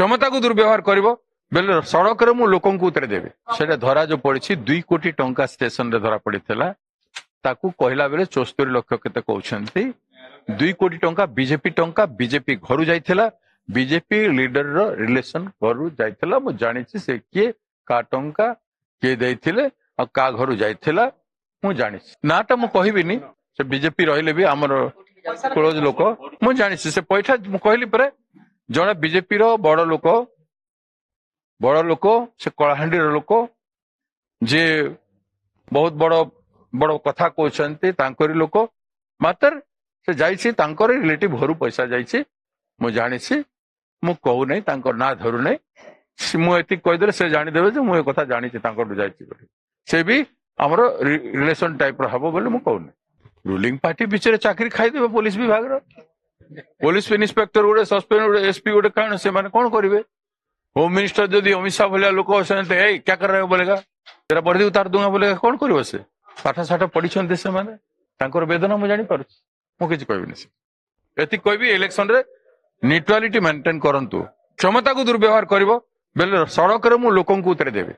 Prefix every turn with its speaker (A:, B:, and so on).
A: क्षमता को दुर्व्यवहार कर सड़क मु लोक उतरे देवी से धरा जो पड़ी 2 कोटी टंका स्टेशन रे धरा पड़ी ताकू कहला बेले 74 लाख केते कहउछंती 2 कोटी टंका बीजेपी घर जाइथिला बीजेपी लीडर रो रिलेशन घर जाइथिला मु जानि छी से किए का टंका किए देइथिले आ का घर जाइथिला मु जानि छी नाटा मु कहबिनी से बीजेपी रहिले भी हमर क्लोज लोक मु जानि छी से पैठा मु कहली परे जणे बीजेपी रो बड़ लोक से कलाहांडी रो लोक जे बहुत बड़ बड़ कथा कहते तांकरी लोक मात्र से जाइए तांकर रिलेटिव घर पैसा जाइए मु जानी मु कहू नहीं तांकर ना धरू नहीं मुझे कहीदे से जानीदेवे जो मुझे कथा जानी से भी आमर रिलेशन टाइप हम बोले मुझे कहूनी रूलिंग पार्टी बिचरे चाकरी खाईदेवे पुलिस विभाग पुलिस इन्स्पेक्टर गोटे सस्पेंड गोटे एसपी गोटे कौन से कौन करेंगे होम मिनिस्टर जदि अमित शाह भलिया लोक क्या कर रहे हो बोलेगा तेरा वर्दी उतार दूंगा बोलेगा कौन कर से पाठ साठ पढ़ी से वेदना मुझे जापर मुझे कहबी एति कहबी इलेक्शन रे न्यूट्रालिटी मेंटेन करंतु क्षमता को दुर्व्यवहार कर सड़क मु लोक उतरे देवी।